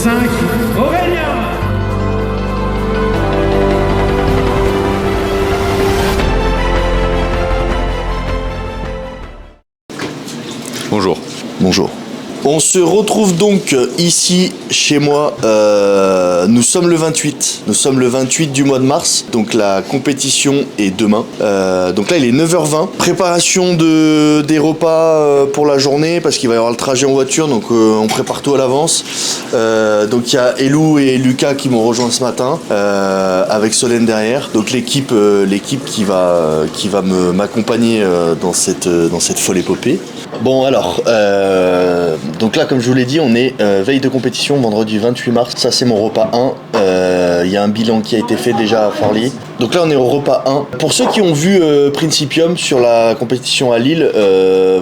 5, Aurélien. Bonjour. Bonjour. On se retrouve donc ici chez moi, nous sommes le 28, du mois de mars, donc la compétition est demain. Donc là il est 9h20, préparation des repas pour la journée parce qu'il va y avoir le trajet en voiture, donc on prépare tout à l'avance. Donc il y a Elou et Lucas qui m'ont rejoint ce matin, avec Solène derrière, donc l'équipe qui va m'accompagner dans cette folle épopée. Bon alors, donc là comme je vous l'ai dit, on est veille de compétition, vendredi 28 mars, ça c'est mon repas 1, il y a un bilan qui a été fait déjà à Forlì. Donc là on est au repas 1. Pour ceux qui ont vu Principium sur la compétition à Lille,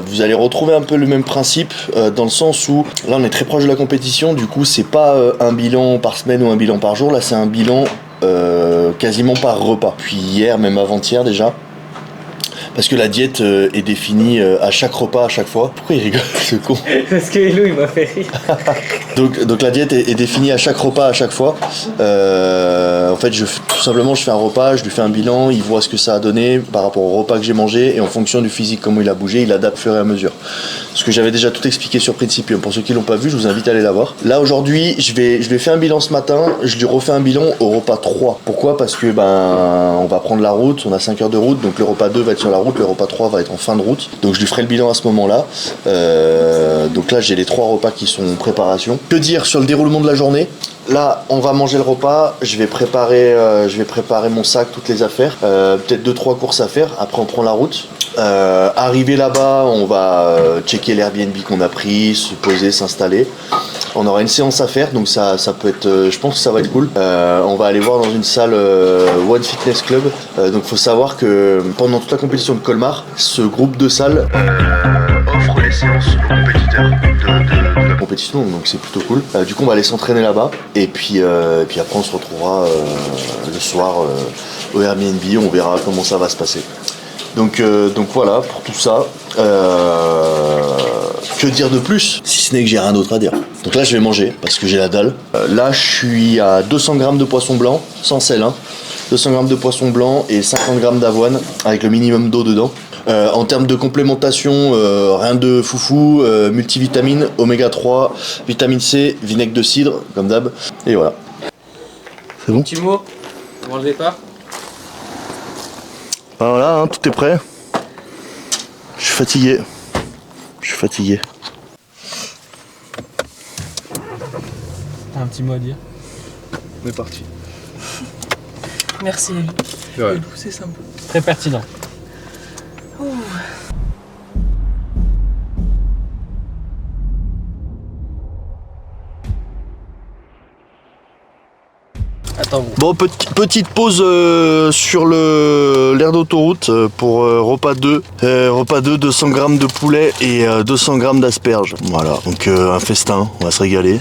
vous allez retrouver un peu le même principe, dans le sens où là on est très proche de la compétition, du coup c'est pas un bilan par semaine ou un bilan par jour, là c'est un bilan quasiment par repas. Puis hier, même avant-hier déjà. Parce que la diète est définie à chaque repas, à chaque fois. Pourquoi il rigole ce con? Parce que Hello il m'a fait rire. donc la diète est définie à chaque repas, à chaque fois. En fait, tout simplement, je fais un repas, je lui fais un bilan, il voit ce que ça a donné par rapport au repas que j'ai mangé, et en fonction du physique, comment il a bougé, il adapte au fur et à mesure. Ce que j'avais déjà tout expliqué sur Principium. Pour ceux qui l'ont pas vu, je vous invite à aller la voir. Là aujourd'hui, je lui ai fait un bilan ce matin, je lui refais un bilan au repas 3. Pourquoi? Parce que on va prendre la route, on a 5 heures de route, donc le repas 2 va être sur la route, le repas 3 va être en fin de route. Donc je lui ferai le bilan à ce moment-là. Donc là j'ai les 3 repas qui sont en préparation. Que dire sur le déroulement de la journée? Là, on va manger le repas, je vais préparer mon sac, toutes les affaires, peut-être 2-3 courses à faire, après on prend la route. Arrivé là-bas, on va checker l'Airbnb qu'on a pris, se poser, s'installer. On aura une séance à faire, donc ça peut être, je pense que ça va être cool. On va aller voir dans une salle One Fitness Club. Donc faut savoir que pendant toute la compétition de Colmar, ce groupe de salles offre les séances aux compétiteurs de la compétition, donc c'est plutôt cool. Du coup on va aller s'entraîner là-bas, et puis après on se retrouvera le soir au Airbnb, on verra comment ça va se passer. Donc voilà pour tout ça. Que dire de plus, si ce n'est que j'ai rien d'autre à dire. Donc là je vais manger parce que j'ai la dalle. Là je suis à 200 grammes de poisson blanc, sans sel, 200 grammes de poisson blanc et 50 grammes d'avoine avec le minimum d'eau dedans. En termes de complémentation, rien de foufou, multivitamines, oméga 3, vitamine C, vinaigre de cidre, comme d'hab, et voilà. C'est bon? Petit mot avant le départ. Ben voilà, tout est prêt. Je suis fatigué. Un petit mot à dire. On est parti. Merci. Ouais. C'est sympa. Très pertinent. Attends. Bon, petite pause sur l'aire d'autoroute pour repas 2. Repas 2, 200 grammes de poulet et 200 grammes d'asperges. Voilà, donc un festin, on va se régaler.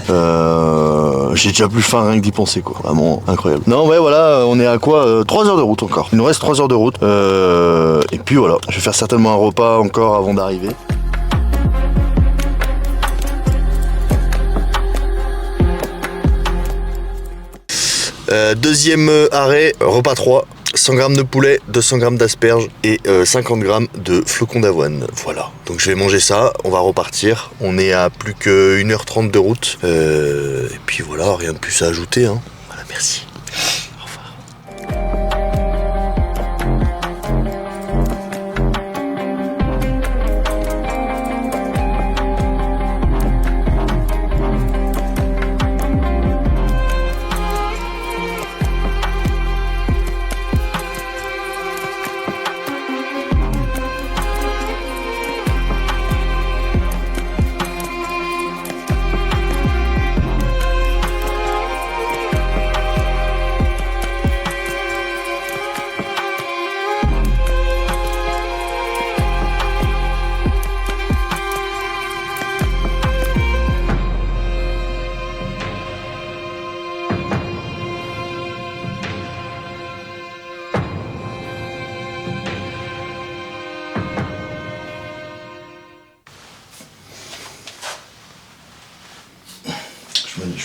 J'ai déjà plus faim rien que d'y penser, quoi. Vraiment incroyable. Non, ouais, voilà, on est à quoi 3 heures de route encore. Il nous reste 3 heures de route. Et puis voilà, je vais faire certainement un repas encore avant d'arriver. Deuxième arrêt, repas 3, 100 grammes de poulet, 200 grammes d'asperges et 50 grammes de flocons d'avoine. Voilà, donc je vais manger ça, on va repartir. On est à plus que 1h30 de route. Et puis voilà, rien de plus à ajouter. Voilà, merci. Au revoir.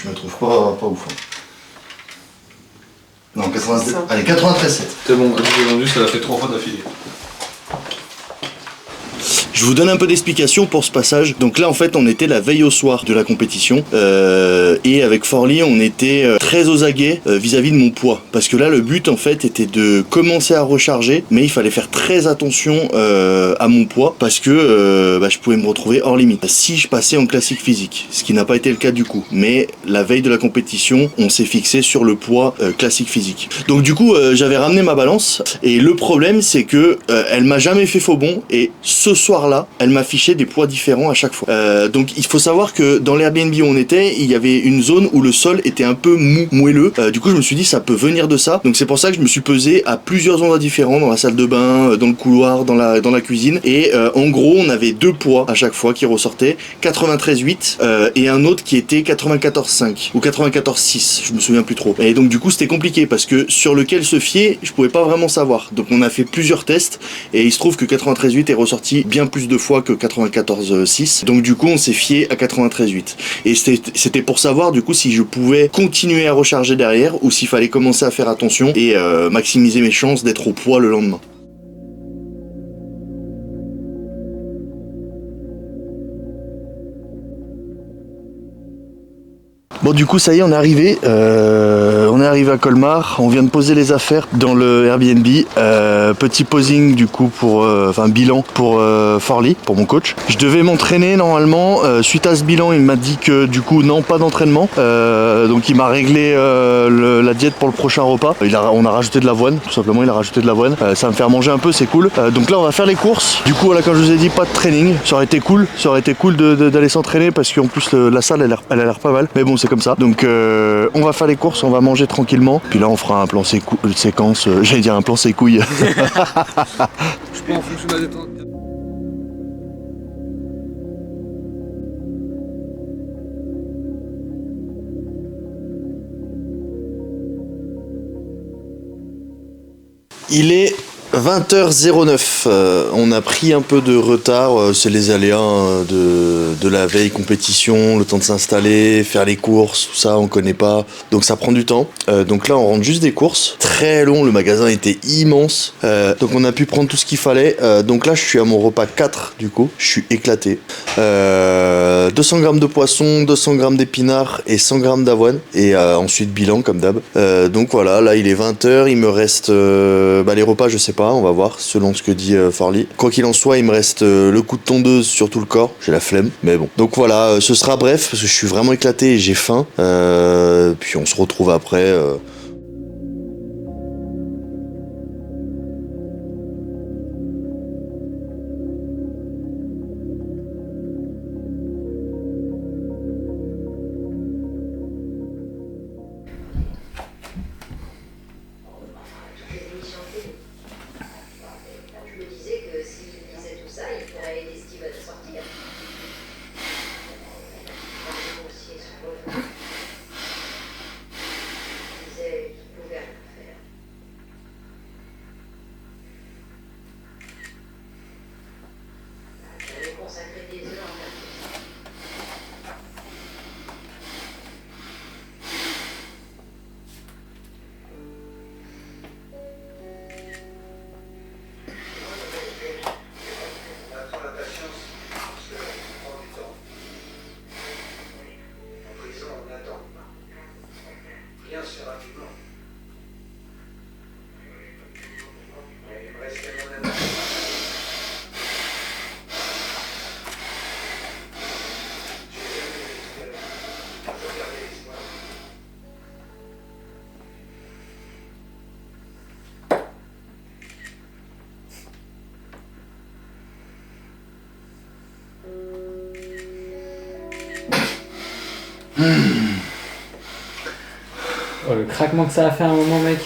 Je me trouve pas ouf. Hein. Non, 93. Allez, 93,7. C'est bon, j'ai vendu, ça l'a fait 3 fois d'affilée. Je vous donne un peu d'explication pour ce passage. Donc là en fait on était la veille au soir de la compétition et avec Forli on était très aux aguets vis-à-vis de mon poids. Parce que là le but en fait était de commencer à recharger, mais il fallait faire très attention à mon poids parce que je pouvais me retrouver hors limite. Si je passais en classique physique, ce qui n'a pas été le cas du coup. Mais la veille de la compétition on s'est fixé sur le poids classique physique. Donc du coup j'avais ramené ma balance et le problème c'est que elle m'a jamais fait faux bond et ce soir là, elle m'affichait des poids différents à chaque fois. Donc il faut savoir que dans l'Airbnb où on était, il y avait une zone où le sol était un peu moelleux. Du coup je me suis dit ça peut venir de ça. Donc c'est pour ça que je me suis pesé à plusieurs endroits différents, dans la salle de bain, dans le couloir, dans la cuisine. Et en gros on avait 2 poids à chaque fois qui ressortaient, 93,8 et un autre qui était 94,5 ou 94,6, je me souviens plus trop. Et donc du coup c'était compliqué parce que sur lequel se fier, je pouvais pas vraiment savoir. Donc on a fait plusieurs tests et il se trouve que 93,8 est ressorti bien plus de fois que 94,6. Donc du coup on s'est fié à 93,8. Et c'était pour savoir du coup si je pouvais continuer à recharger derrière ou s'il fallait commencer à faire attention et maximiser mes chances d'être au poids le lendemain. Bon du coup ça y est on est arrivé à Colmar, on vient de poser les affaires dans le Airbnb, petit posing du coup pour, bilan pour Forli, pour mon coach. Je devais m'entraîner normalement, suite à ce bilan il m'a dit que du coup non pas d'entraînement, donc il m'a réglé la diète pour le prochain repas. On a rajouté de l'avoine, tout simplement il a rajouté de l'avoine, ça va me faire manger un peu, c'est cool. Donc là on va faire les courses, du coup voilà comme je vous ai dit pas de training, ça aurait été cool d'aller s'entraîner parce qu'en plus la salle elle a l'air pas mal, mais bon c'est comme ça. Donc on va faire les courses, on va manger tranquillement. Puis là on fera un plan séquence, j'allais dire un plan sécouille. Je prends en fonction de la détente. Il est 20h09, on a pris un peu de retard, c'est les aléas de la veille compétition, le temps de s'installer, faire les courses, tout ça on connaît pas, donc ça prend du temps. Donc là on rentre juste des courses, très long, le magasin était immense, donc on a pu prendre tout ce qu'il fallait. Donc là je suis à mon repas 4 du coup, je suis éclaté. 200 grammes de poisson, 200 grammes d'épinards et 100 grammes d'avoine, et ensuite bilan comme d'hab. Donc voilà, là il est 20h, il me reste les repas je sais pas, on va voir selon ce que dit Forli. Quoi qu'il en soit il me reste le coup de tondeuse sur tout le corps, j'ai la flemme mais bon. Donc voilà, ce sera bref parce que je suis vraiment éclaté et j'ai faim, puis on se retrouve après. Oh, le craquement que ça a fait à un moment, mec.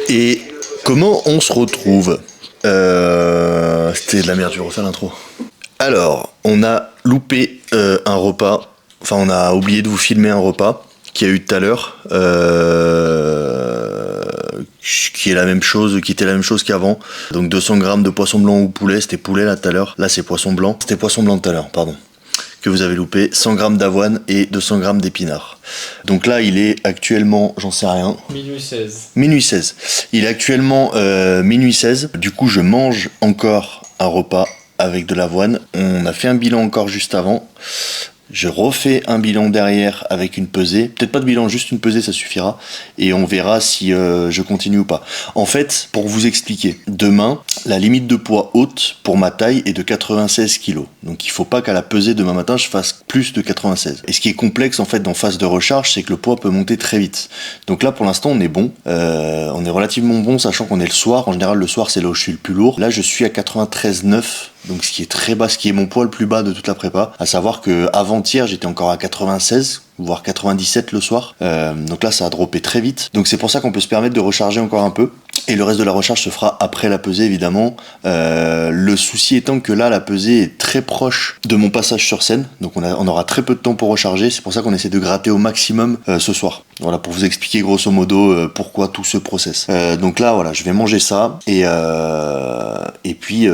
Et comment on se retrouve C'était de la merde, je vais refaire l'intro. Alors, on a loupé un repas, enfin on a oublié de vous filmer un repas qu'il y a eu tout à l'heure, qui était la même chose qu'avant. Donc 200 grammes de poisson blanc ou poulet, c'était poulet là tout à l'heure, là c'est poisson blanc, c'était poisson blanc tout à l'heure, pardon. que vous avez loupé, 100 g d'avoine et 200 g d'épinards. Donc là, il est actuellement, j'en sais rien. Minuit 16. Minuit 16. Il est actuellement minuit 16. Du coup, je mange encore un repas avec de l'avoine. On a fait un bilan encore juste avant. Je refais un bilan derrière avec une pesée. Peut-être pas de bilan, juste une pesée, ça suffira. Et on verra si je continue ou pas. En fait, pour vous expliquer, demain, la limite de poids haute pour ma taille est de 96 kg. Donc il faut pas qu'à la pesée demain matin, je fasse plus de 96. Et ce qui est complexe en fait dans phase de recharge, c'est que le poids peut monter très vite. Donc là, pour l'instant, on est bon. On est relativement bon, sachant qu'on est le soir. En général, le soir, c'est là où je suis le plus lourd. Là, je suis à 93,9. Donc ce qui est très bas, ce qui est mon poids le plus bas de toute la prépa. À savoir que avant-hier, j'étais encore à 96, voire 97 le soir. Donc là, ça a droppé très vite. Donc c'est pour ça qu'on peut se permettre de recharger encore un peu. Et le reste de la recharge se fera après la pesée, évidemment. Le souci étant que là, la pesée est très proche de mon passage sur scène. Donc on aura très peu de temps pour recharger. C'est pour ça qu'on essaie de gratter au maximum ce soir. Voilà, pour vous expliquer grosso modo pourquoi tout ce process. Donc là, voilà, je vais manger ça. Et puis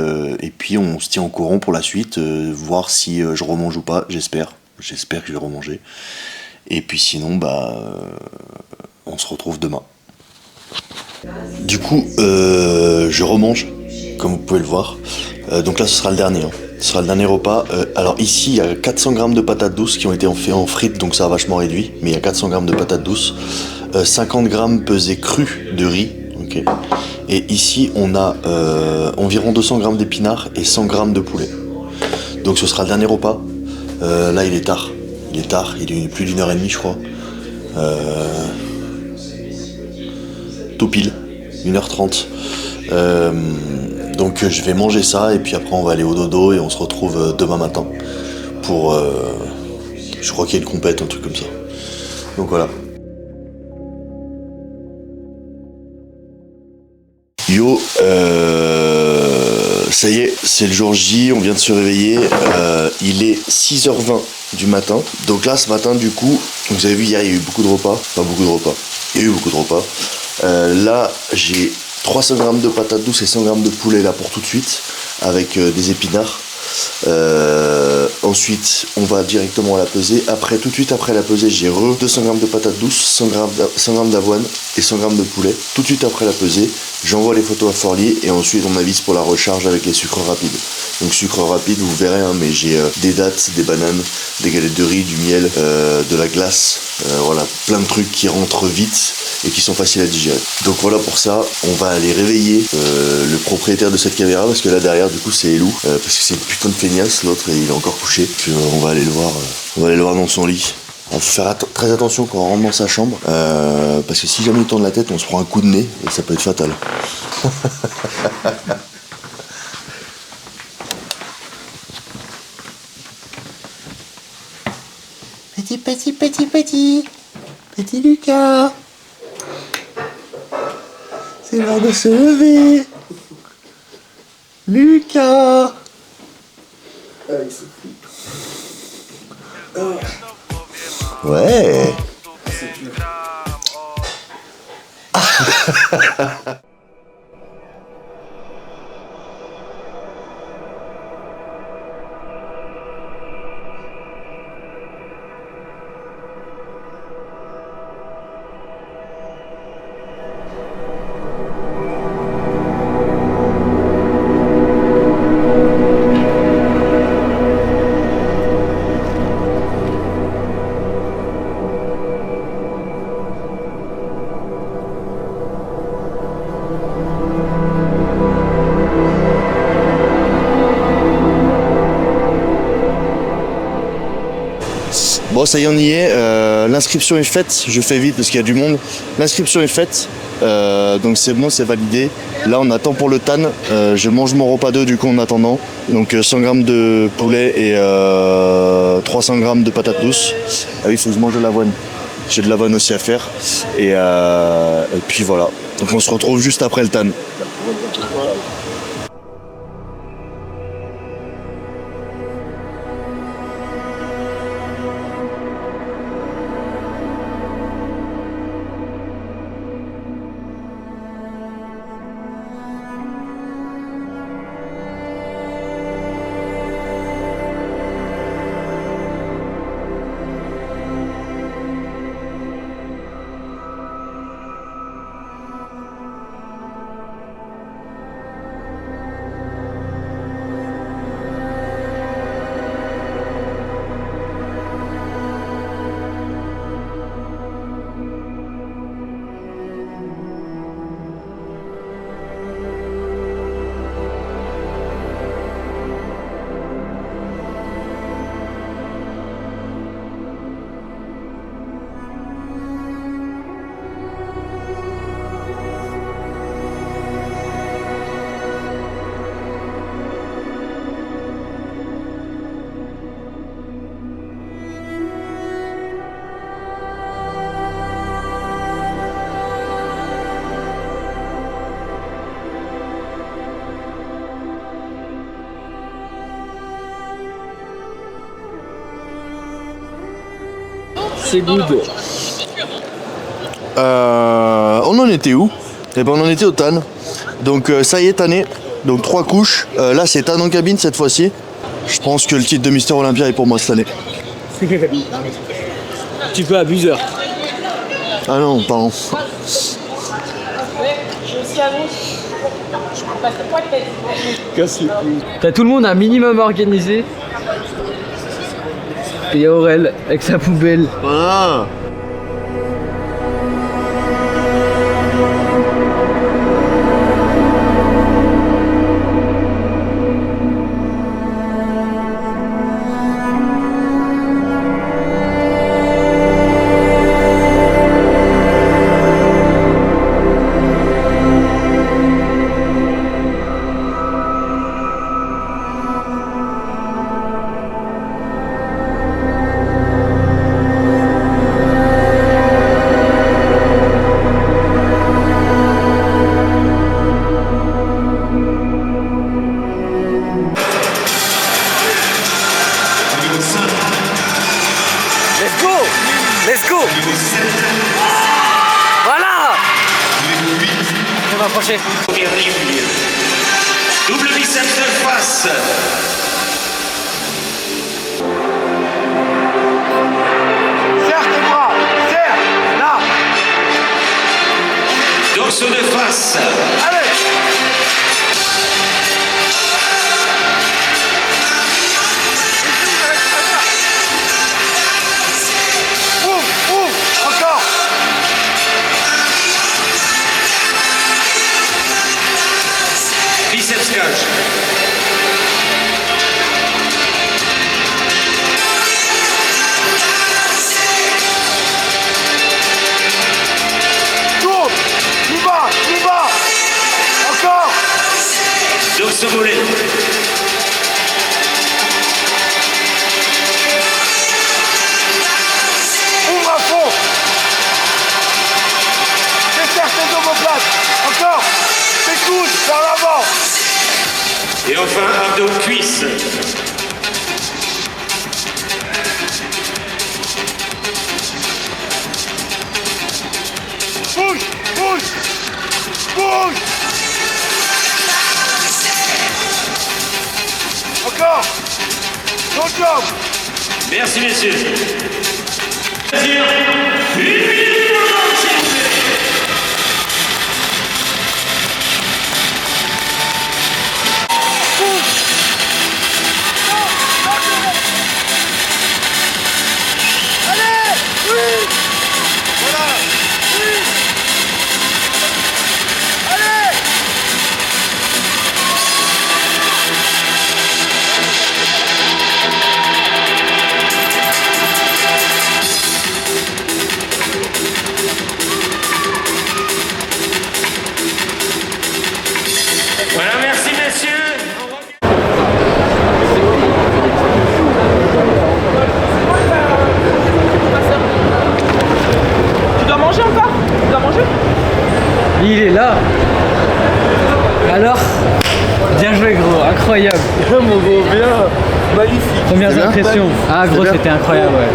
on se tient au courant pour la suite. Voir si je remange ou pas, j'espère. J'espère que je vais remanger. Et puis sinon, on se retrouve demain. Du coup, je remange, comme vous pouvez le voir. Donc là, ce sera le dernier. Ce sera le dernier repas. Alors ici, il y a 400 g de patates douces qui ont été faits en frites, donc ça a vachement réduit. Mais il y a 400 g de patates douces. 50 g pesés crus de riz. Okay. Et ici, on a environ 200 g d'épinards et 100 g de poulet. Donc ce sera le dernier repas. Là, il est tard. Il est plus d'1h30, je crois. Tout pile, 1h30. Donc je vais manger ça et puis après on va aller au dodo et on se retrouve demain matin pour, je crois qu'il y a une compète, un truc comme ça. Donc voilà. Yo, ça y est, c'est le jour J, on vient de se réveiller, il est 6h20 du matin. Donc là, ce matin, du coup, vous avez vu, hier, il y a eu beaucoup de repas. Pas beaucoup de repas, il y a eu beaucoup de repas. Là, j'ai 300 g de patates douces et 100 g de poulet là pour tout de suite, avec des épinards. Ensuite, on va directement à la pesée. Après, tout de suite après la pesée, j'ai 200 g de patates douces, 100 g d'avoine et 100 g de poulet. Tout de suite après la pesée, j'envoie les photos à Forlier et ensuite on avise pour la recharge avec les sucres rapides. Donc sucre rapide, vous verrez, hein, mais j'ai des dattes, des bananes, des galettes de riz, du miel, de la glace, voilà, plein de trucs qui rentrent vite et qui sont faciles à digérer. Donc voilà, pour ça, on va aller réveiller le propriétaire de cette caméra, parce que là derrière, du coup, c'est Elou, parce que c'est une putain de feignasse, l'autre, il est encore couché. Puis on va aller le voir, dans son lit. Il faut faire très attention quand on rentre dans sa chambre, parce que si jamais il tourne la tête, on se prend un coup de nez et ça peut être fatal. Petit Lucas, c'est l'heure de se lever. Lucas. Ouais. Bon, ça y est, on y est. L'inscription est faite. Je fais vite parce qu'il y a du monde. L'inscription est faite. Donc c'est bon, c'est validé. Là, on attend pour le TAN. Je mange mon repas 2 du coup en attendant. Donc 100 g de poulet et 300 g de patates douces. Ah oui, il faut que je mange de l'avoine. J'ai de l'avoine aussi à faire. Et puis voilà. Donc on se retrouve juste après le TAN. c'est good. On en était où? Eh ben on en était au TAN. Donc ça y est, tanné. Donc 3 couches. Là c'est TAN en cabine cette fois-ci. Je pense que le titre de Mister Olympia est pour moi cette année. Tu peux abuseur. Ah non, pardon. T'as tout le monde un minimum organisé. Et il y a Aurel avec sa poubelle. Voilà. Let's go. Voilà. Je vais m'approcher. Double biceps de face. Serre tes bras. Serre. Là. Dorsaux de face. Allez. Encore. Biceps cage. Tourne. Plus bas. Plus bas. Encore. Dorsaux volé. Ouvre à fond. Desserre tes omoplates. Encore. Tes coudes vers l'avant. Et enfin, abdos cuisses. Bouge. Bouge. Bouge. Encore. Ton job. Merci, messieurs. Une minute pour l'homme, s'il vous plaît. Allez. Oui. Voilà. Oui. Allez. Voilà, merci, messieurs. Tu dois manger encore? Tu dois manger? Il est là. Alors, bien joué gros, incroyable. Mon gros, bien. Magnifique. Premières C'est bien? impressions. Ah gros, bien? c'était incroyable, ouais.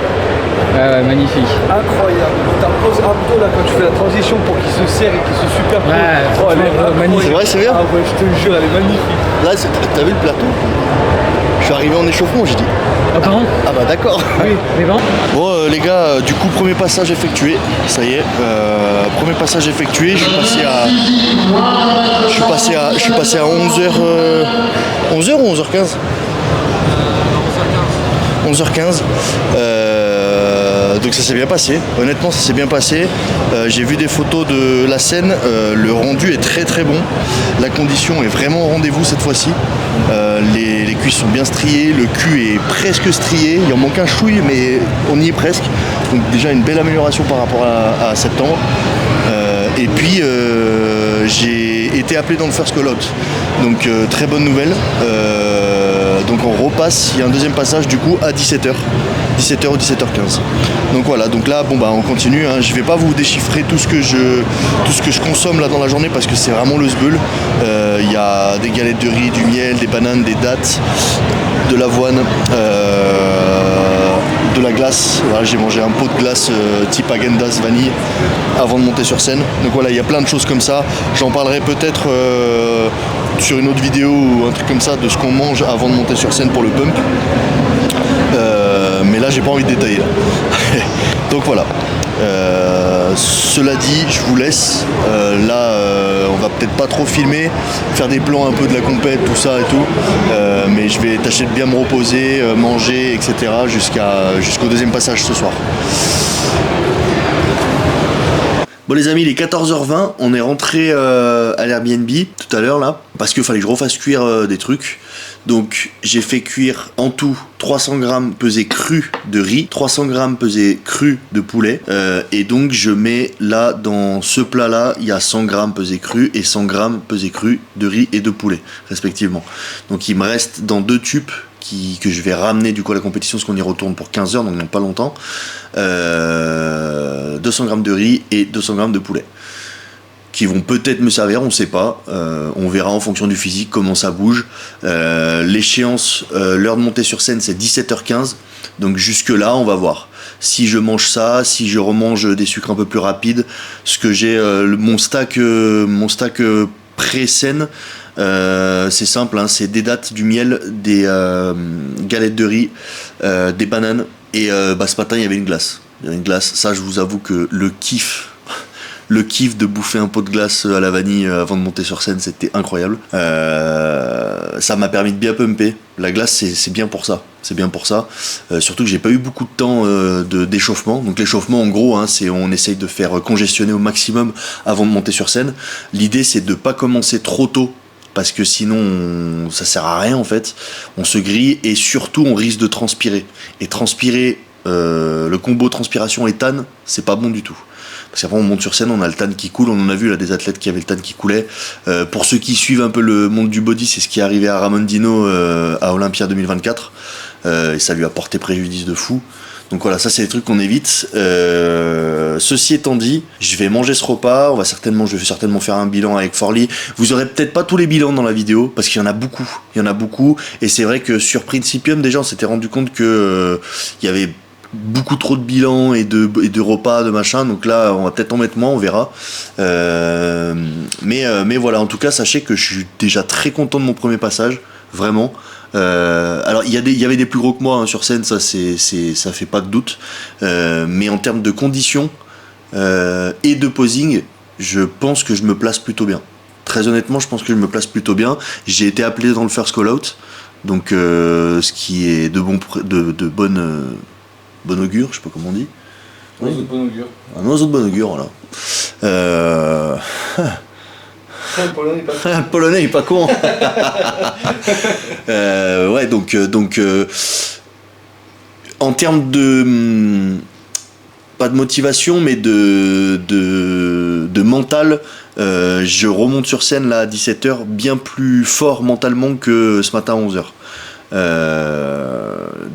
Ouais, magnifique. Incroyable. Ta pose abdos là quand tu fais la transition pour qu'il se serre et qu'il se superpose. Ouais, oh, elle est franchement, magnifique. C'est vrai, c'est bien. Ah ouais, je te jure, elle est magnifique. Là, t'as vu le plateau? Je suis arrivé en échauffement, j'ai dit. Ah par contre, Ah bah d'accord. oui, mais bon. Bon les gars, du coup premier passage effectué, ça y est, premier passage effectué, je suis passé à 11h, 11h ou 11h15 11h15. Donc ça s'est bien passé, honnêtement ça s'est bien passé. J'ai vu des photos de la scène, le rendu est très très bon, la condition est vraiment au rendez-vous cette fois-ci. Les cuisses sont bien striées, le cul est presque strié, il en manque un chouille mais on y est presque. Donc déjà une belle amélioration par rapport à septembre. Et puis j'ai été appelé dans le First Call Out. Donc très bonne nouvelle. Donc on repasse, il y a un deuxième passage du coup à 17h. 17h ou 17h15. Donc voilà, donc là bon bah on continue, hein. Je vais pas vous déchiffrer tout ce que je consomme là dans la journée parce que c'est vraiment le sbeul. Il y a des galettes de riz, du miel, des bananes, des dattes, de l'avoine, de la glace. Voilà, j'ai mangé un pot de glace type Häagen-Dazs vanille avant de monter sur scène. Donc voilà, il y a plein de choses comme ça. J'en parlerai peut-être sur une autre vidéo ou un truc comme ça de ce qu'on mange avant de monter sur scène pour le pump. Mais là, j'ai pas envie de détailler. Donc voilà. Cela dit, je vous laisse. On va peut-être pas trop filmer, faire des plans un peu de la compète, tout ça et tout. Mais je vais tâcher de bien me reposer, manger, etc. jusqu'au deuxième passage ce soir. Bon les amis, il est 14h20, on est rentré à l'Airbnb tout à l'heure là, parce qu'il fallait que je refasse cuire des trucs. Donc j'ai fait cuire en tout 300 grammes pesés crus de riz, 300 grammes pesés crus de poulet. Et donc je mets là, dans ce plat là, il y a 100 grammes pesés crus et 100 grammes pesés crus de riz et de poulet, respectivement. Donc il me reste dans 2 tubes que je vais ramener du coup à la compétition, parce qu'on y retourne pour 15 heures, donc dans pas longtemps. 200 grammes de riz et 200 grammes de poulet, qui vont peut-être me servir, on sait pas. On verra en fonction du physique comment ça bouge. L'échéance, l'heure de monter sur scène, c'est 17h15. Donc jusque là, on va voir. Si je mange ça, si je remange des sucres un peu plus rapides, ce que j'ai, mon stack pré-scène, c'est simple, hein, c'est des dattes, du miel, des galettes de riz, des bananes. Et ce matin, il y avait une glace. Ça, je vous avoue que le kiff de bouffer un pot de glace à la vanille avant de monter sur scène, c'était incroyable. Ça m'a permis de bien pumper. La glace, c'est bien pour ça. Surtout que j'ai pas eu beaucoup de temps d'échauffement. Donc l'échauffement, en gros, hein, c'est on essaye de faire congestionner au maximum avant de monter sur scène. L'idée, c'est de pas commencer trop tôt, parce que sinon ça sert à rien en fait, on se grille et surtout on risque de transpirer. Et transpirer, le combo transpiration et tanne, c'est pas bon du tout. Parce qu'après on monte sur scène, on a le tanne qui coule, on en a vu là des athlètes qui avaient le tanne qui coulait. Pour ceux qui suivent un peu le monde du body, c'est ce qui est arrivé à Ramondino à Olympia 2024, et ça lui a porté préjudice de fou. Donc voilà, ça c'est des trucs qu'on évite. Ceci étant dit, je vais manger ce repas. Je vais certainement faire un bilan avec Forli. Vous aurez peut-être pas tous les bilans dans la vidéo, parce qu'il y en a beaucoup. Et c'est vrai que sur Principium, déjà, on s'était rendu compte que il y avait beaucoup trop de bilans et de repas, de machin. Donc là, on va peut-être en mettre moins, on verra. Mais voilà, en tout cas, sachez que je suis déjà très content de mon premier passage, vraiment. Alors il y avait des plus gros que moi, hein, sur scène, ça fait pas de doute, mais en termes de conditions et de posing, je pense que je me place plutôt bien. Très honnêtement, je pense que je me place plutôt bien. J'ai été appelé dans le first call out, donc ce qui est de bon augure, je sais pas comment on dit. Oui. Un bon augure. Un oiseau de bon augure, voilà. Le Polonais n'est pas con. Le Polonais est pas con. Ouais, donc en termes de pas de motivation, mais de mental, je remonte sur scène là à 17h bien plus fort mentalement que ce matin à 11h.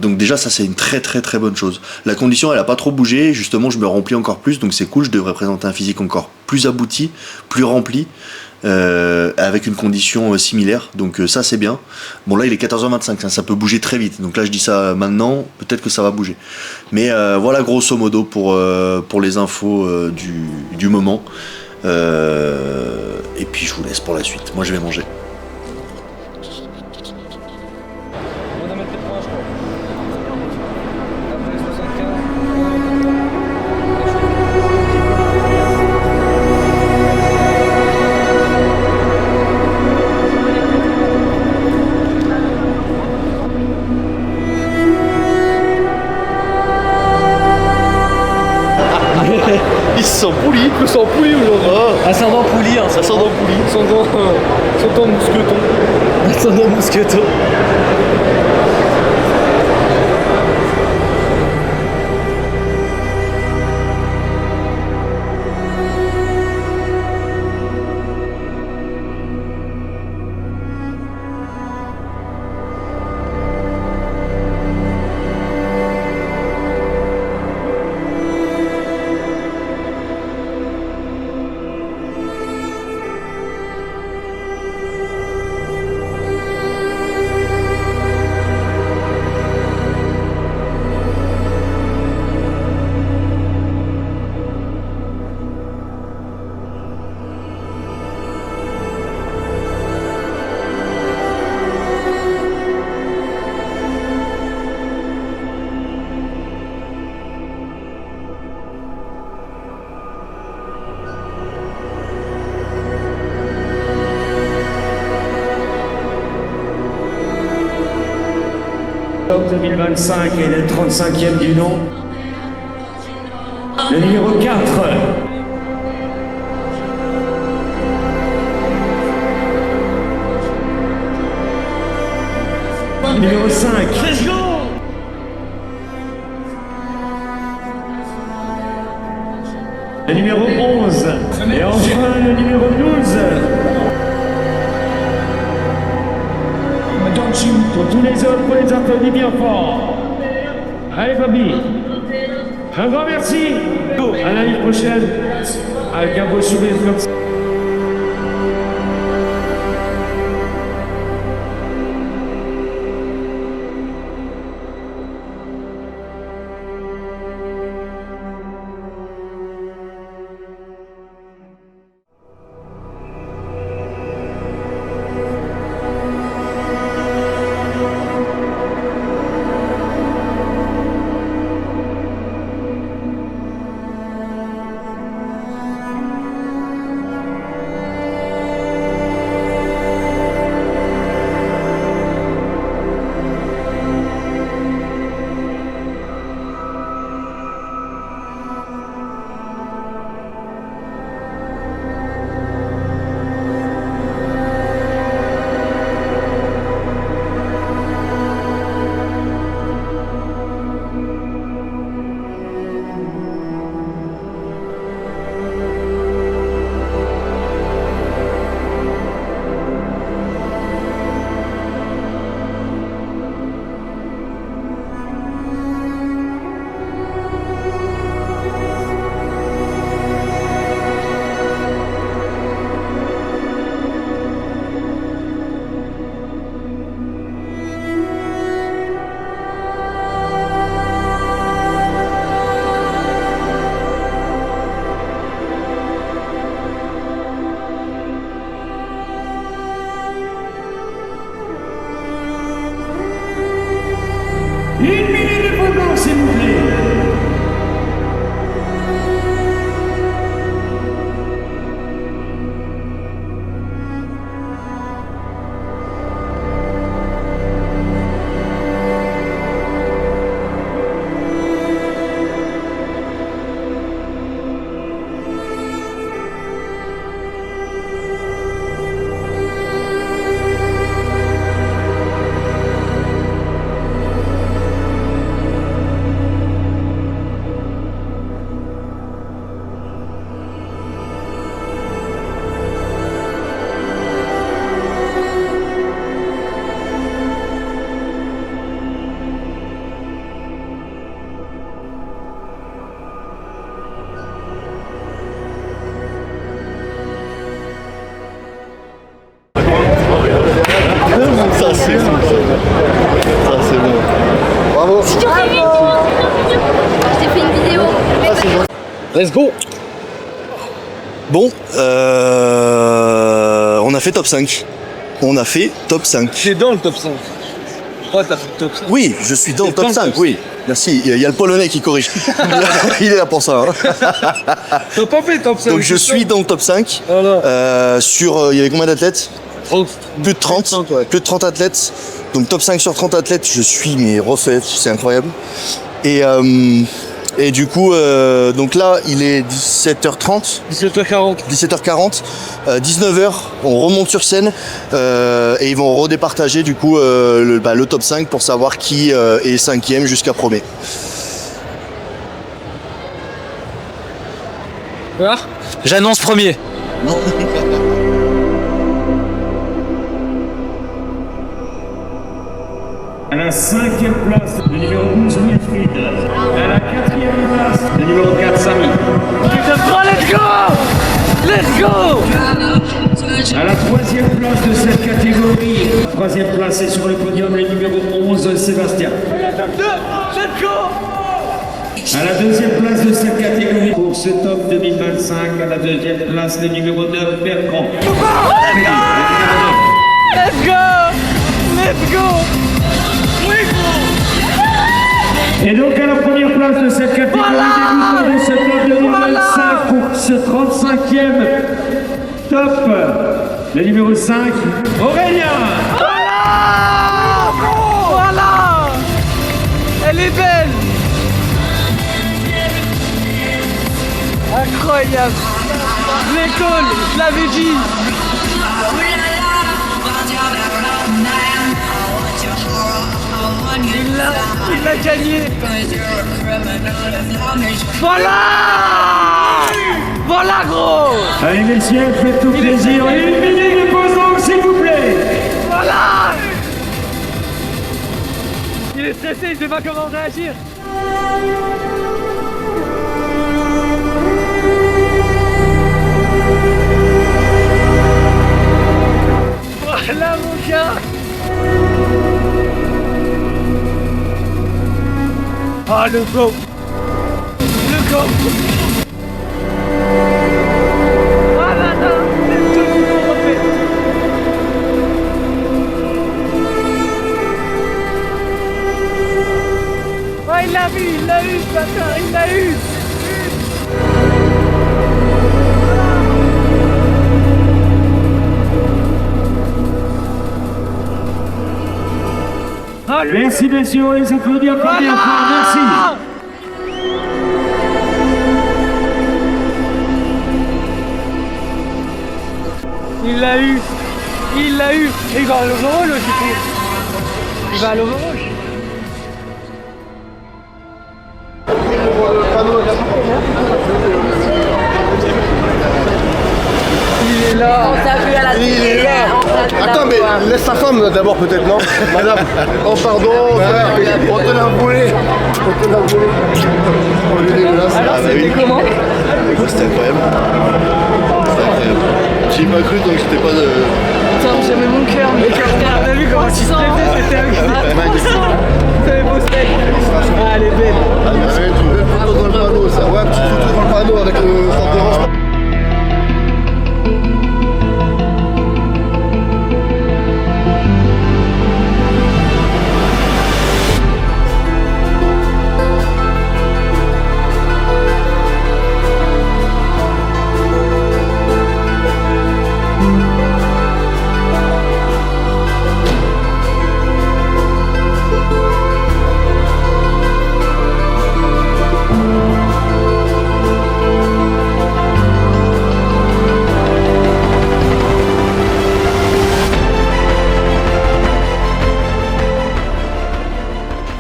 Donc déjà ça c'est une très très très bonne chose. La condition elle a pas trop bougé, justement je me remplis encore plus, donc c'est cool, je devrais présenter un physique encore plus abouti, plus rempli, avec une condition similaire, donc ça c'est bien. Bon là il est 14h25, ça peut bouger très vite, donc là je dis ça maintenant, peut-être que ça va bouger, mais voilà grosso modo pour les infos du moment, et puis je vous laisse pour la suite, moi je vais manger. On va mettre les points, je crois. Après 75. Il se sent pouli. Je me sens pouillé aujourd'hui. Ascendant Pouli, hein, Ça sent dans pouli. Sans mousqueton. ascendant Mousqueton. Top 2025 et le 35e du nom. Le numéro 4. Le numéro 5. Let's go! Le numéro 11. Et enfin le numéro 12. Pour tous les autres, pour les applaudis bien fort. Allez Fabi. Un grand merci. À l'année prochaine. Avec un beau sourire comme ça. Une minute de photo, s'il vous plaît. Ça c'est bon. Ça c'est bon. Bravo. Je t'ai fait une vidéo. Let's go. Bon, on a fait top 5. On a fait top 5. T'es dans le top 5. Oh, t'as fait le top 5. Oui, je suis dans le top 5, oui. Merci, il y a le Polonais qui corrige. Il est là pour ça. Hein. T'as pas fait top 5. Donc je suis dans le top 5. Voilà. Il y avait combien d'athlètes? 30. Plus de 30. 30, ouais. Plus de 30 athlètes. Donc top 5 sur 30 athlètes, je suis mais refait, c'est incroyable. Et du coup, donc là, il est 17h30. 17h40. 17h40, 19h, on remonte sur scène et ils vont redépartager du coup le top 5 pour savoir qui est 5e jusqu'à premier. Voilà. J'annonce premier. Non. À la 5e place, le numéro 12, Wilfried. À la 4e place, le numéro 4, Samy. Let's go! Let's go! À la 3e place de cette catégorie, 3e place est sur le podium, le numéro 11, Sébastien. Let's go! À la 2e place de cette catégorie, pour ce top 2025, à la 2e place, le numéro 9, Bertrand. Let's go! Let's go! Et donc à la première place de cette catégorie, débutant de ce top 2025 pour ce 35e top, le numéro 5, Aurélien. Voilà! est belle. Incroyable. L'école, je l'avais dit. Il l'a gagné. Voilà. Voilà gros. Allez messieurs, faites tout plaisir. Et une minute de pause donc, s'il vous plaît. Voilà. Il est stressé, il sait pas comment réagir. Voilà mon gars. Ah le go. Le go. Voilà, c'est tout ce qu'on fait. Oh, il l'a eu ce matin, il l'a eu. Merci messieurs, on les applaudit encore bien fort, merci. Il l'a eu. Il l'a eu. Et il va à l'overall aussi. Il va à l'overall. Il est là. On t'a vu à la télé. Il est là. Attends, mais laisse sa femme d'abord peut-être, non? Madame. Oh pardon, on te l'a volé. On te l'a volé. Alors c'était comment? C'était incroyable. C'était incroyable. J'ai pas cru donc j'étais pas de. Putain, j'avais mon cœur. T'as vu comment tu te faisais? C'était incroyable. T'avais beau steak. Ah, elle est belle. Tu une belle photo dans le panneau, ça. Ouais, petite photo dans le panneau avec le. Ça te dérange pas.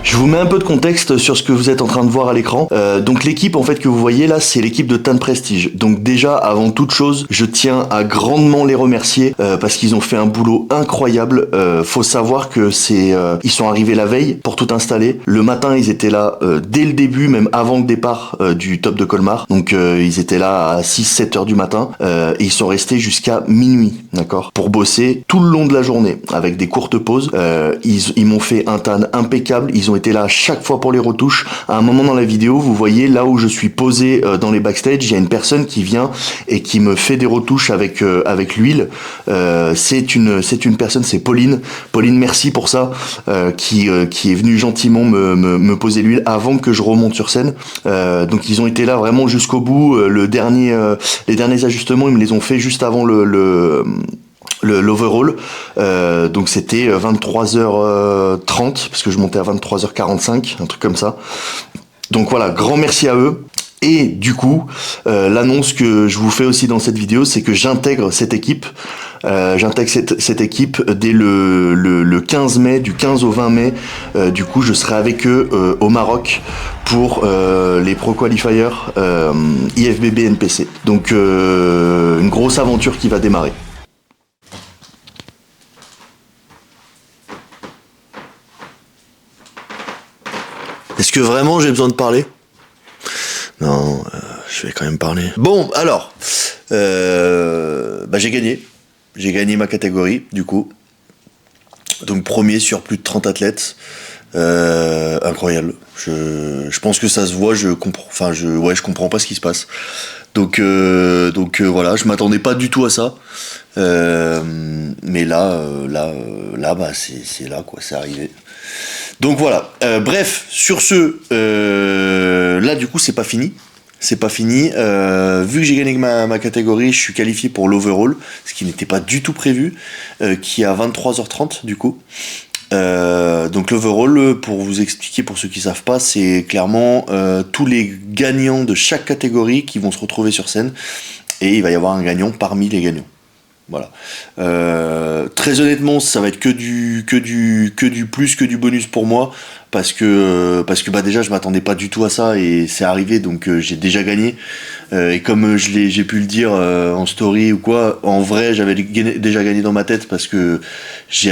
Je vous mets un peu de contexte sur ce que vous êtes en train de voir à l'écran. Donc l'équipe en fait que vous voyez là, c'est l'équipe de Tan Prestige. Donc déjà, avant toute chose, je tiens à grandement les remercier parce qu'ils ont fait un boulot incroyable. Faut savoir que ils sont arrivés la veille pour tout installer. Le matin, ils étaient là dès le début, même avant le départ du top de Colmar. Donc ils étaient là à 6-7 heures du matin et ils sont restés jusqu'à minuit, d'accord, pour bosser tout le long de la journée avec des courtes pauses. Ils m'ont fait un tan impeccable. Ils ont été là à chaque fois pour les retouches. À un moment dans la vidéo, vous voyez là où je suis posé dans les backstage, il y a une personne qui vient et qui me fait des retouches avec l'huile. C'est une personne, c'est Pauline. Pauline, merci pour ça, qui est venue gentiment me poser l'huile avant que je remonte sur scène. Donc ils ont été là vraiment jusqu'au bout. Les derniers ajustements, ils me les ont fait juste avant l'overall, donc c'était 23h30 parce que je montais à 23h45, un truc comme ça. Donc voilà, grand merci à eux. Et du coup, l'annonce que je vous fais aussi dans cette vidéo, c'est que j'intègre cette équipe. J'intègre cette équipe dès le 15 mai, du 15 au 20 mai. Du coup, je serai avec eux au Maroc pour les Pro Qualifiers IFBB NPC. Donc une grosse aventure qui va démarrer. Est-ce que vraiment j'ai besoin de parler? Non, je vais quand même parler. Bon, alors, j'ai gagné. J'ai gagné ma catégorie, du coup. Donc premier sur plus de 30 athlètes. Incroyable. Je pense que ça se voit, je comprends pas ce qui se passe. Donc voilà, je m'attendais pas du tout à ça. Mais là, c'est là, quoi, c'est arrivé. Donc voilà, bref, sur ce, là du coup c'est pas fini. C'est pas fini. Vu que j'ai gagné ma catégorie, je suis qualifié pour l'overall, ce qui n'était pas du tout prévu, qui est à 23h30 du coup. Donc l'overall, pour vous expliquer pour ceux qui savent pas, c'est clairement tous les gagnants de chaque catégorie qui vont se retrouver sur scène et il va y avoir un gagnant parmi les gagnants. Voilà. Très honnêtement, ça va être que du plus, que du bonus pour moi parce que bah déjà je m'attendais pas du tout à ça et c'est arrivé donc j'ai déjà gagné et comme j'ai pu le dire en story ou quoi, en vrai j'avais déjà gagné dans ma tête parce que je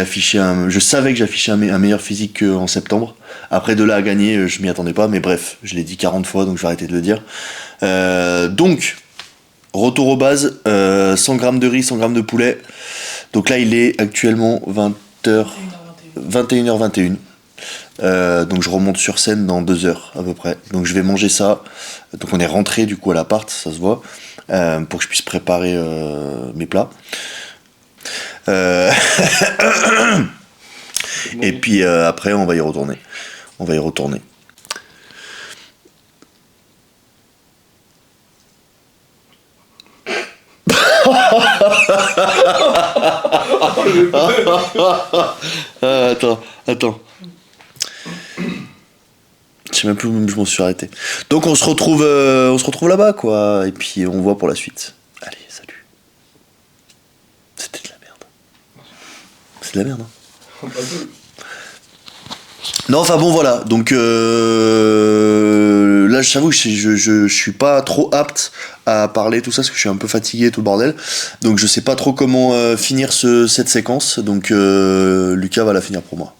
savais que j'affichais un meilleur physique qu'en septembre. Après de là à gagner, je m'y attendais pas, mais bref, je l'ai dit 40 fois donc je vais arrêter de le dire. Donc retour aux bases, 100 grammes de riz, 100 grammes de poulet. Donc là, il est actuellement 21h21. Donc je remonte sur scène dans 2 heures à peu près. Donc je vais manger ça. Donc on est rentré du coup à l'appart, ça se voit, pour que je puisse préparer mes plats. Et puis après, on va y retourner. Attends. Je sais même plus où je m'en suis arrêté. Donc on se retrouve là-bas quoi. Et puis on voit pour la suite. Allez, salut. C'était de la merde. C'est de la merde, hein. Non, enfin bon voilà. Donc là, j'avoue que je suis pas trop apte à parler tout ça parce que je suis un peu fatigué tout le bordel. Donc je sais pas trop comment finir cette séquence. Donc Lucas va la finir pour moi.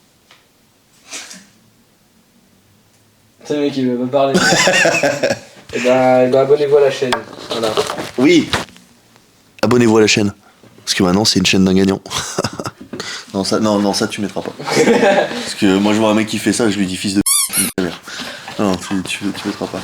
C'est le mec qui veut me parler. Et ben abonnez-vous à la chaîne. Voilà. Oui. Abonnez-vous à la chaîne. Parce que maintenant c'est une chaîne d'un gagnant. Non ça tu mettras pas. Parce que moi je vois un mec qui fait ça, je lui dis fils de non, tu mettras pas.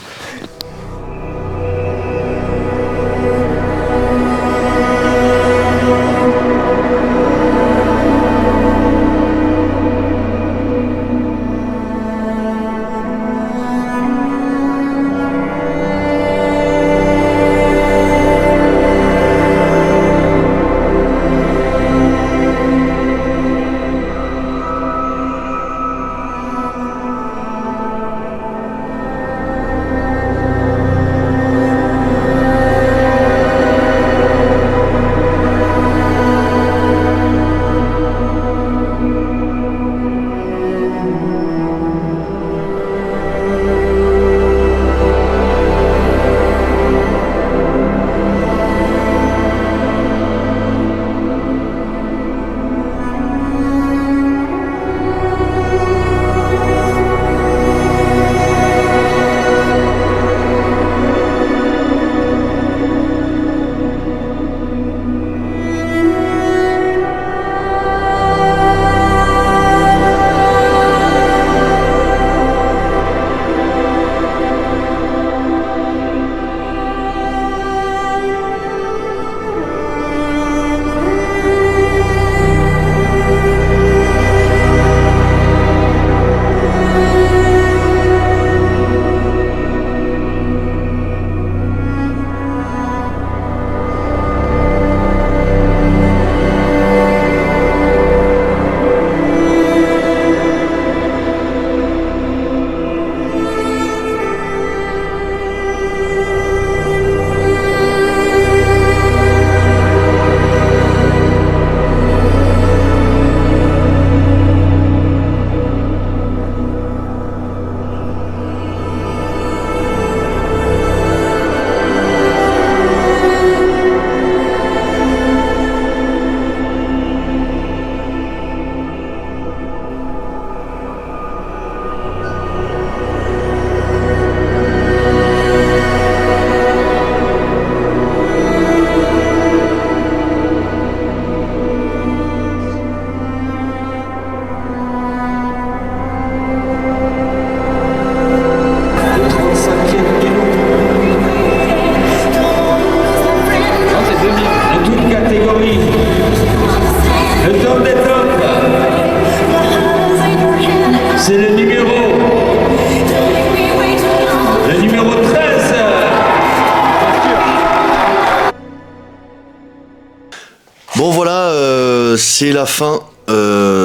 Bon voilà, c'est la fin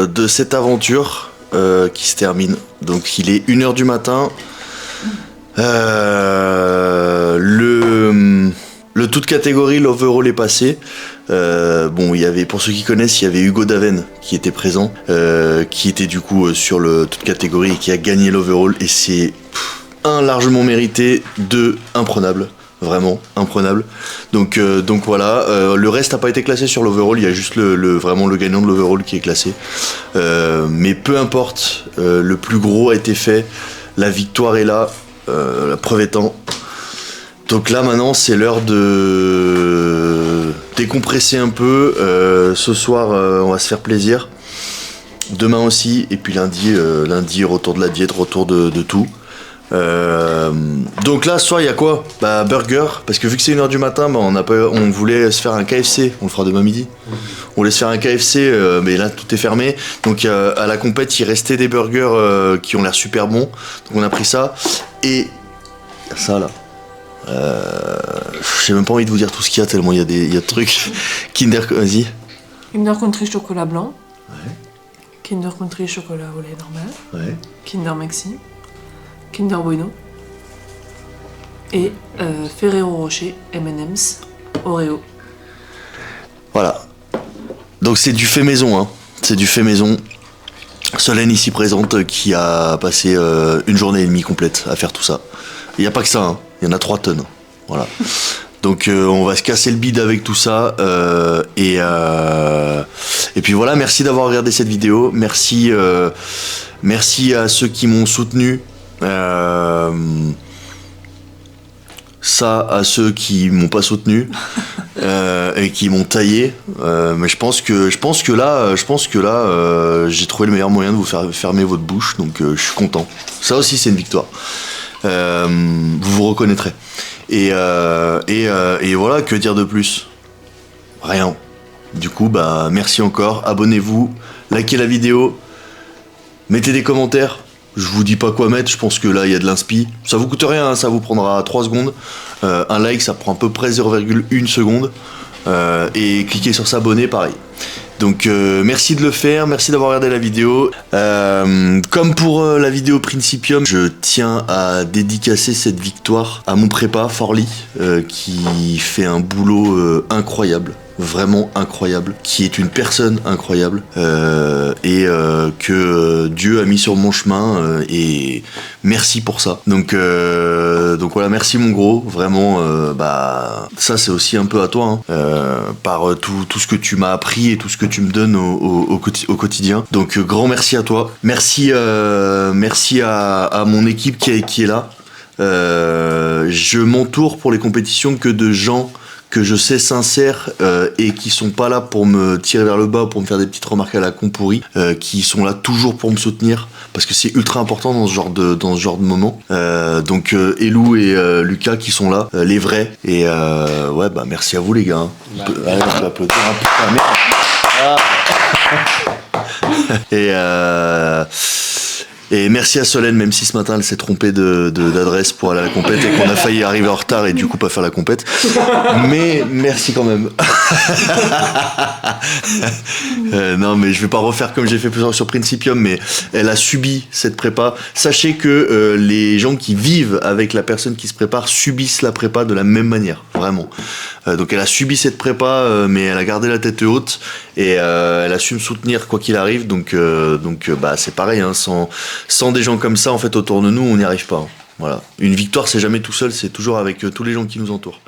de cette aventure qui se termine. Donc il est 1h du matin. Le toute catégorie, l'overall est passé. Bon, il y avait, pour ceux qui connaissent, il y avait Hugo Daven qui était présent, qui était du coup sur le toute catégorie et qui a gagné l'overall. Et c'est largement mérité, 2 imprenable. Vraiment imprenable. Donc voilà, le reste n'a pas été classé sur l'overall, il y a juste vraiment le gagnant de l'overall qui est classé. Mais peu importe, le plus gros a été fait, la victoire est là, la preuve étant. Donc là maintenant c'est l'heure de décompresser un peu. Ce soir on va se faire plaisir. Demain aussi, et puis lundi retour de la diète, retour de tout. Donc là ce soir il y a quoi? Bah burger, parce que vu que c'est 1h du matin, bah, on voulait se faire un KFC, on le fera demain midi. On voulait se faire un KFC, mais là tout est fermé. Donc à la compète il restait des burgers qui ont l'air super bons. Donc on a pris ça. Et ça là. J'ai même pas envie de vous dire tout ce qu'il y a tellement il y a de trucs. Kinder, vas-y. Kinder Country chocolat blanc. Ouais. Kinder Country chocolat au lait normal. Ouais. Kinder Maxi. Kinder Bueno. Et Ferrero Rocher, M&M's, Oreo. Voilà. Donc c'est du fait maison, hein. C'est du fait maison. Solène ici présente qui a passé 1 journée et demie complète à faire tout ça. Il n'y a pas que ça, hein. Il y en a 3 tonnes. Voilà. Donc on va se casser le bide avec tout ça. Et puis voilà, merci d'avoir regardé cette vidéo. Merci à ceux qui m'ont soutenu. Ça à ceux qui m'ont pas soutenu et qui m'ont taillé. Mais je pense que là, j'ai trouvé le meilleur moyen de vous faire fermer votre bouche. Donc je suis content. Ça aussi c'est une victoire. Vous vous reconnaîtrez. Et voilà, que dire de plus? Rien. Du coup, bah merci encore. Abonnez-vous, likez la vidéo, mettez des commentaires. Je vous dis pas quoi mettre, je pense que là il y a de l'inspi. Ça vous coûte rien, hein, ça vous prendra 3 secondes. Un like ça prend à peu près 0,1 seconde. Et cliquez sur s'abonner, pareil. Donc merci de le faire, merci d'avoir regardé la vidéo. Comme pour la vidéo Principium, je tiens à dédicacer cette victoire à mon prépa, Forli, qui fait un boulot incroyable. Vraiment incroyable, qui est une personne incroyable et que Dieu a mis sur mon chemin et merci pour ça. Donc voilà, merci mon gros, vraiment bah ça c'est aussi un peu à toi hein, par tout ce que tu m'as appris et tout ce que tu me donnes au quotidien. Donc grand merci à toi, merci à mon équipe qui est là. Je m'entoure pour les compétitions que de gens que je sais sincères et qui sont pas là pour me tirer vers le bas ou pour me faire des petites remarques à la con pourrie, qui sont là toujours pour me soutenir parce que c'est ultra important dans ce genre de moment. Donc Elou et Lucas qui sont là, les vrais. Et ouais bah merci à vous les gars. Hein. Allez, on peut applaudir un peu. Ah, merde. Et merci à Solène, même si ce matin elle s'est trompée d'adresse pour aller à la compète et qu'on a failli arriver en retard et du coup pas faire la compète. Mais merci quand même. Non mais je vais pas refaire comme j'ai fait sur Principium, mais elle a subi cette prépa. Sachez que les gens qui vivent avec la personne qui se prépare subissent la prépa de la même manière, vraiment. Donc elle a subi cette prépa, mais elle a gardé la tête haute et elle a su me soutenir quoi qu'il arrive. Donc bah c'est pareil, hein, sans des gens comme ça en fait autour de nous, on n'y arrive pas. Hein. Voilà, une victoire c'est jamais tout seul, c'est toujours avec tous les gens qui nous entourent.